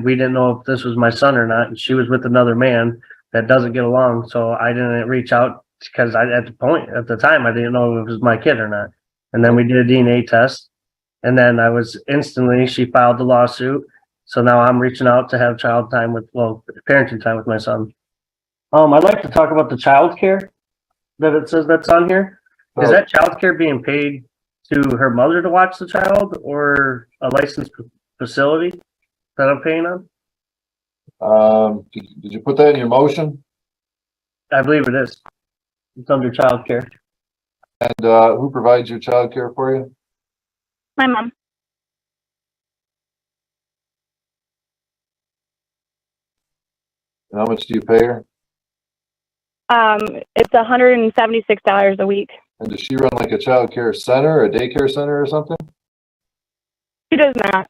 we didn't know if this was my son or not, and she was with another man that doesn't get along. So I didn't reach out because at the time, I didn't know if it was my kid or not. And then we did a DNA test, and then she filed the lawsuit. So now I'm reaching out to have parenting time with my son. I'd like to talk about the child care that it says that's on here. Is that child care being paid to her mother to watch the child or a licensed facility that I'm paying on? Did you put that in your motion? I believe it is. It's under child care. And who provides your child care for you? My mom. And how much do you pay her? It's $176 a week. And does she run like a child care center, a daycare center or something? She does not.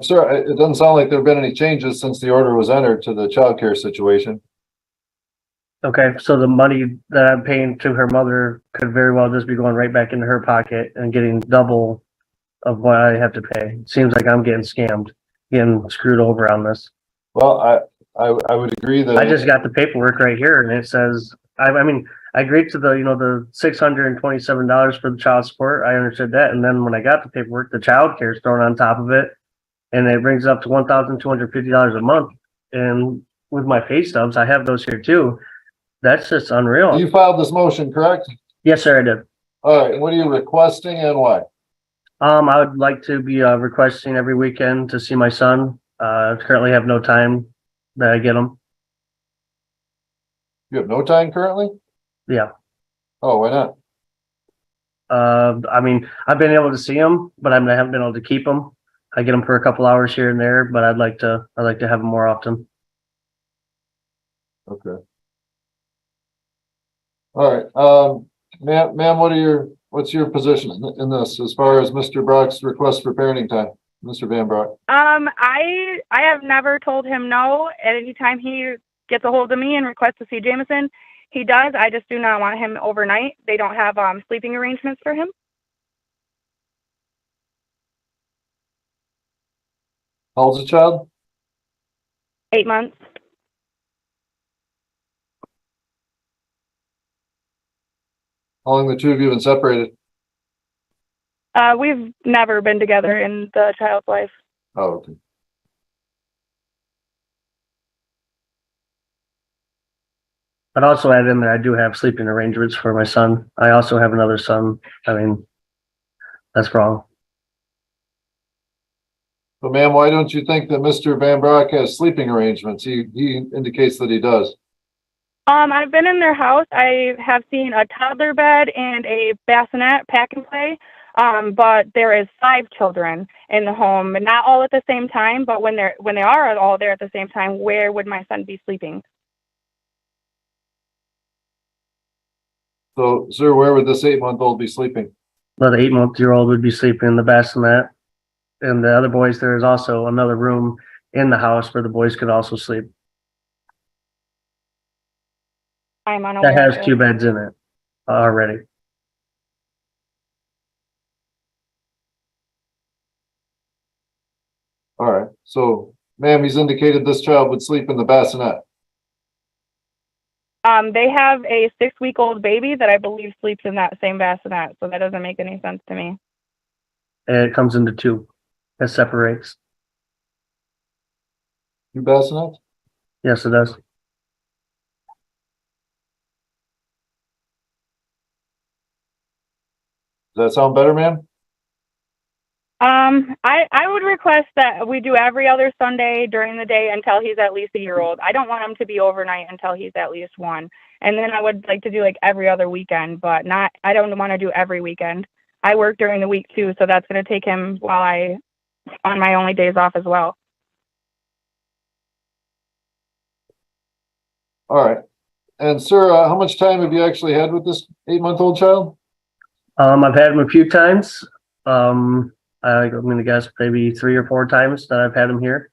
Sir, it doesn't sound like there have been any changes since the order was entered to the child care situation. Okay, so the money that I'm paying to her mother could very well just be going right back into her pocket and getting double of what I have to pay. It seems like I'm getting scammed, getting screwed over on this. Well, I would agree that I just got the paperwork right here, and it says I agreed to the $627 for the child support. I understood that, and then when I got the paperwork, the child care is thrown on top of it, and it brings up to $1,250 a month. And with my pay stubs, I have those here too. That's just unreal. you filed this motion, correct? Yes, sir, I did. All right. What are you requesting and why? I would like to be requesting every weekend to see my son. Currently have no time that I get him. You have no time currently? Yeah. Oh, why not? I've been able to see him, but I haven't been able to keep him. I get him for a couple hours here and there, but I'd like to have him more often. Okay. All right. Ma'am, what's your position in this as far as Mr. Brock's request for parenting time? Mr. Van Brock. I have never told him no. At any time he gets a hold of me and requests to see Jameson, he does. I just do not want him overnight. They don't have sleeping arrangements for him. How old's the child? 8 months. How long the two of you have been separated? We've never been together in the child's life. Oh, okay. I'd also add in there, I do have sleeping arrangements for my son. I also have another son. That's wrong. But ma'am, why don't you think that Mr. Van Brock has sleeping arrangements? He indicates that he does. I've been in their house. I have seen a toddler bed and a bassinet pack and play. But there is 5 children in the home, not all at the same time, but when they are all there at the same time, where would my son be sleeping? So, sir, where would this 8-month-old be sleeping? Well, the 8-month-old would be sleeping in the bassinet, and the other boys, there is also another room in the house where the boys could also sleep. I'm unaware. That has 2 beds in it already. All right. So, ma'am, he's indicated this child would sleep in the bassinet. They have a 6-week-old baby that I believe sleeps in that same bassinet, so that doesn't make any sense to me. And it comes into 2. It separates. 2 bassinets? Yes, it does. Does that sound better, ma'am? I would request that we do every other Sunday during the day until he's at least a year old. I don't want him to be overnight until he's at least 1. And then I would like to do like every other weekend, but I don't want to do every weekend. I work during the week too, so that's going to take him on my only days off as well. All right. And sir, how much time have you actually had with this 8-month-old child? I've had him a few times. I'm going to guess maybe 3 or 4 times that I've had him here.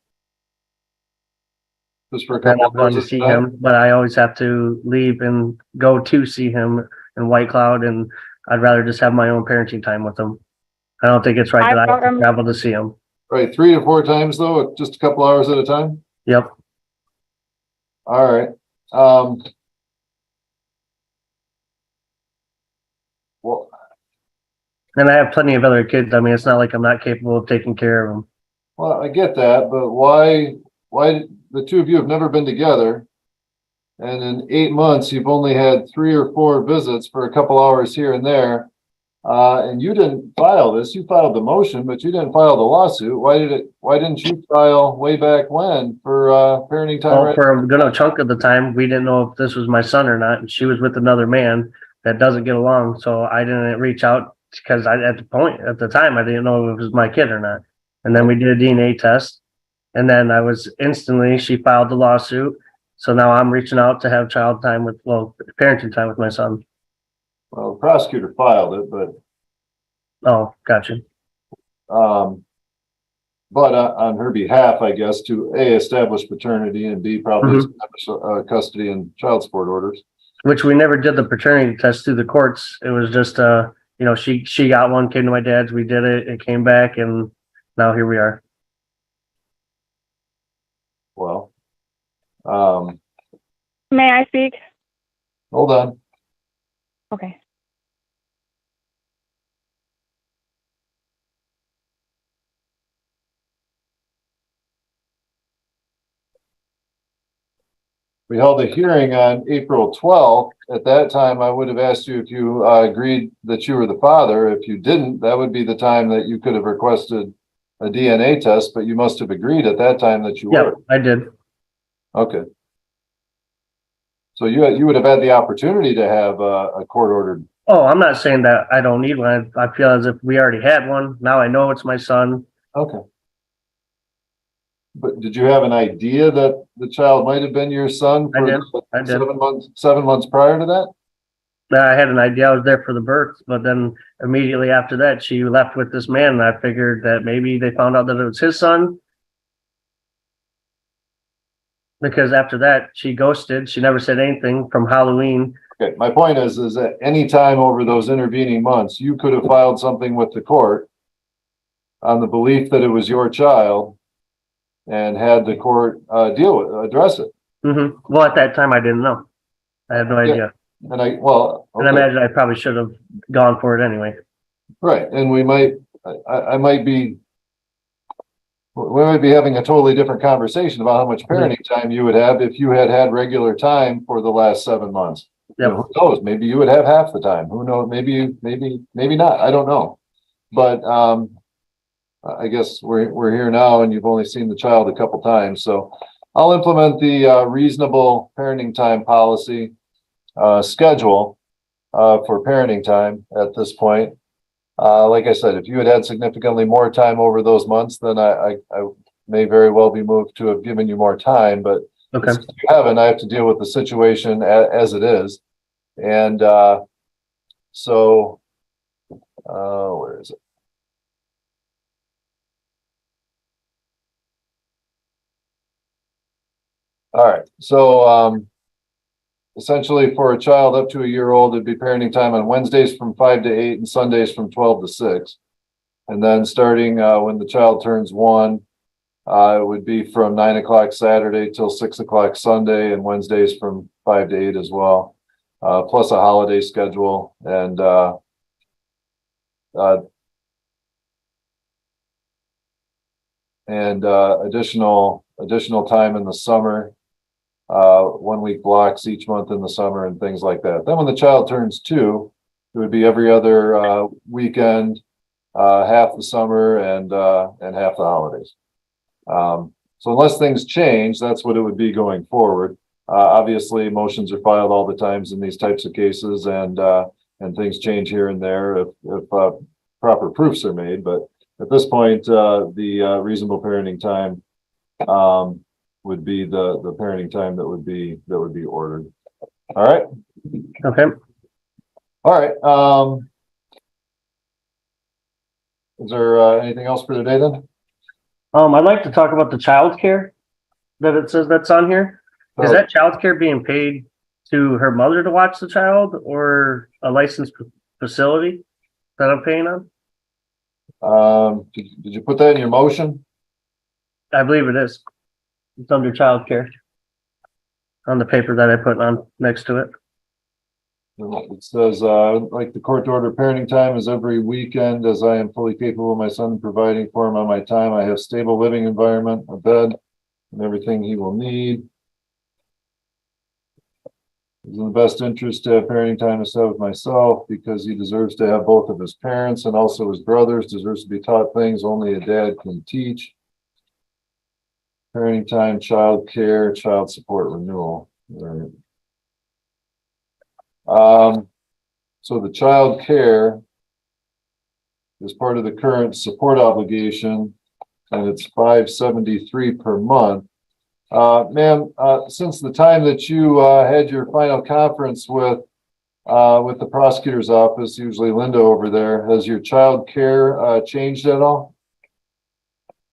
Just for a And couple I've gone to visits see time? him, but I always have to leave and go to see him in White Cloud, and I'd rather just have my own parenting time with him. I don't think it's right that I have to travel to see him. Right, 3 to 4 times though, just a couple hours at a time? Yep. All right. Well, And I have plenty of other kids. I mean, it's not like I'm not capable of taking care of them. well, I get that, but why the two of you have never been together? And in 8 months, you've only had 3 or 4 visits for a couple hours here and there. And you didn't file this, you filed the motion, but you didn't file the lawsuit. Why didn't you file way back when for, parenting time? Well, for a good chunk of the time, we didn't know if this was my son or not, and she was with another man that doesn't get along. So I didn't reach out because at the time, I didn't know if it was my kid or not. And then we did a DNA test, and then she filed the lawsuit. So now I'm reaching out to have parenting time with my son. Well, the prosecutor filed it, but, Oh, gotcha. but on her behalf, I guess, to A, establish paternity, and B, probably establish custody and child support orders. Which we never did the paternity test through the courts. It was just, she got one, came to my dad's, we did it, it came back, and now here we are. Well, May I speak? hold on. Okay. We held a hearing on April 12th. At that time, I would have asked you if you agreed that you were the father. If you didn't, that would be the time that you could have requested a DNA test, but you must have agreed at that time that you Yeah, were. I did. Okay. So you would have had the opportunity to have a court ordered. Oh, I'm not saying that I don't need one. I feel as if we already had one. Now I know it's my son. Okay. But did you have an idea that the child might have been your son? I did. 7 months prior to that? I had an idea I was there for the birth, but then immediately after that, she left with this man, and I figured that maybe they found out that it was his son. Because after that, she ghosted. She never said anything from Halloween. Okay, my point is that any time over those intervening months, you could have filed something with the court on the belief that it was your child and had the court address it. Mm-hmm. Well, at that time, I didn't know. I had no idea. And And I imagine I probably should have gone for it anyway. right, and we might be having a totally different conversation about how much parenting time you would have if you had regular time for the last 7 months. Yep. Who knows? Maybe you would have half the time. Who knows? Maybe not. I don't know. But I guess we're here now, and you've only seen the child a couple times. So I'll implement the reasonable parenting time policy schedule for parenting time at this point. Like I said, if you had significantly more time over those months, then I may very well be moved to have given you more time. But Okay. since you haven't, I have to deal with the situation as it is. And so where is it? All right. So essentially for a child up to a year old, it'd be parenting time on Wednesdays from 5 to 8 and Sundays from 12 to 6. And then starting when the child turns 1, it would be from 9 o'clock Saturday till 6 o'clock Sunday, and Wednesdays from 5 to 8 as well, plus a holiday schedule and additional time in the summer, 1 week blocks each month in the summer and things like that. Then when the child turns 2, it would be every other weekend, half the summer and half the holidays. So unless things change, that's what it would be going forward. Obviously, motions are filed all the times in these types of cases, and things change here and there if proper proofs are made. But at this point, the reasonable parenting time would be the parenting time that would be ordered. All right. Okay. All right. Is there anything else for today then? I'd like to talk about the child care that it says that's on here. Is that child care being paid to her mother to watch the child or a licensed facility that I'm paying on? Did you put that in your motion? I believe it is. It's under childcare. On the paper that I put on next to it. It says, like the court to order parenting time is every weekend as I am fully capable of my son providing for him on my time. I have stable living environment, a bed, and everything he will need. It's in the best interest to have parenting time to set with myself because he deserves to have both of his parents and also his brothers, deserves to be taught things only a dad can teach. Parenting time, child care, child support renewal. All right. So the child care is part of the current support obligation, and it's $573 per month. Ma'am, since the time that you had your final conference with the prosecutor's office, usually Linda over there, has your child care changed at all?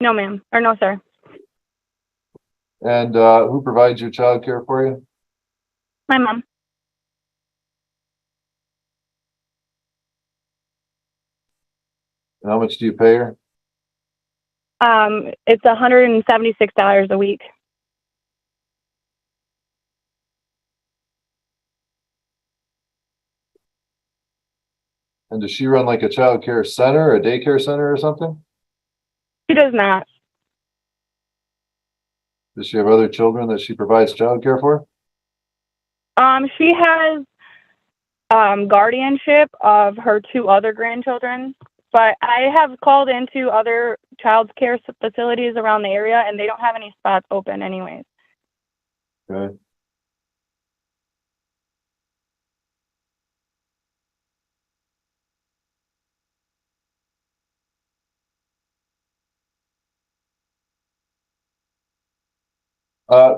No, ma'am. Or no, sir. And who provides your child care for you? My mom. And how much do you pay her? It's $176 a week. And does she run like a child care center, or a daycare center or something? She does not. Does she have other children that she provides child care for? She has guardianship of her 2 other grandchildren, but I have called into other child care facilities around the area, and they don't have any spots open anyways. Okay.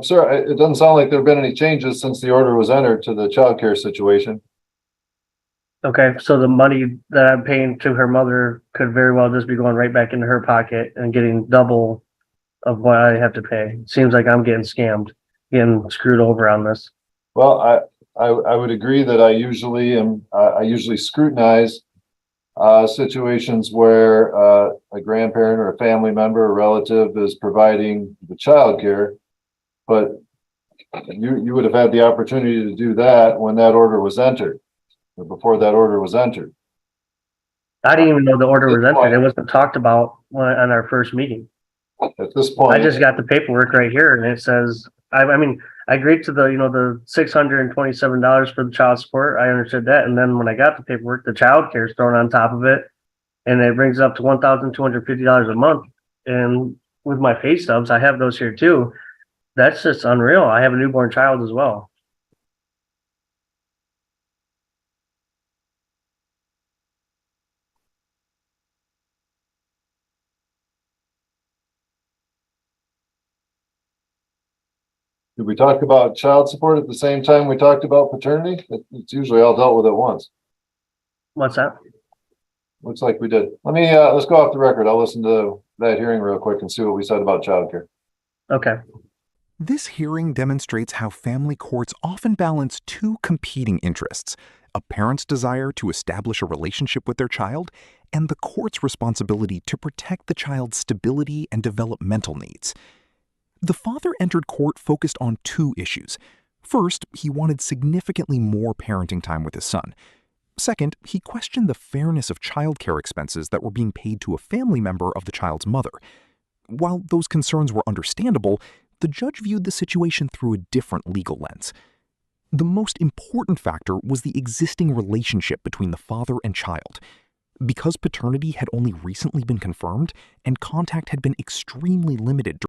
Sir, it doesn't sound like there have been any changes since the order was entered to the child care situation. Okay, so the money that I'm paying to her mother could very well just be going right back into her pocket and getting double of what I have to pay. Seems like I'm getting scammed, getting screwed over on this. Well, I would agree that I usually scrutinize situations where a grandparent or a family member or relative is providing the child care, but you would have had the opportunity to do that when that order was entered, or before that order was entered. I didn't even know the order was entered. It wasn't talked about on our first meeting. At this point, I just got the paperwork right here, and it says, I mean, I agreed to the $627 for the child support. I understood that, and then when I got the paperwork, the child care is thrown on top of it, and it brings up to $1,250 a month. And with my pay stubs, I have those here too. That's just unreal. I have a newborn child as well. did we talk about child support at the same time we talked about paternity? It's usually all dealt with at once. What's that? Looks like we did. Let's go off the record. I'll listen to that hearing real quick and see what we said about childcare. Okay. This hearing demonstrates how family courts often balance 2 competing interests: a parent's desire to establish a relationship with their child and the court's responsibility to protect the child's stability and developmental needs. The father entered court focused on 2 issues. First, he wanted significantly more parenting time with his son. Second, he questioned the fairness of childcare expenses that were being paid to a family member of the child's mother. While those concerns were understandable, the judge viewed the situation through a different legal lens. The most important factor was the existing relationship between the father and child. Because paternity had only recently been confirmed and contact had been extremely limited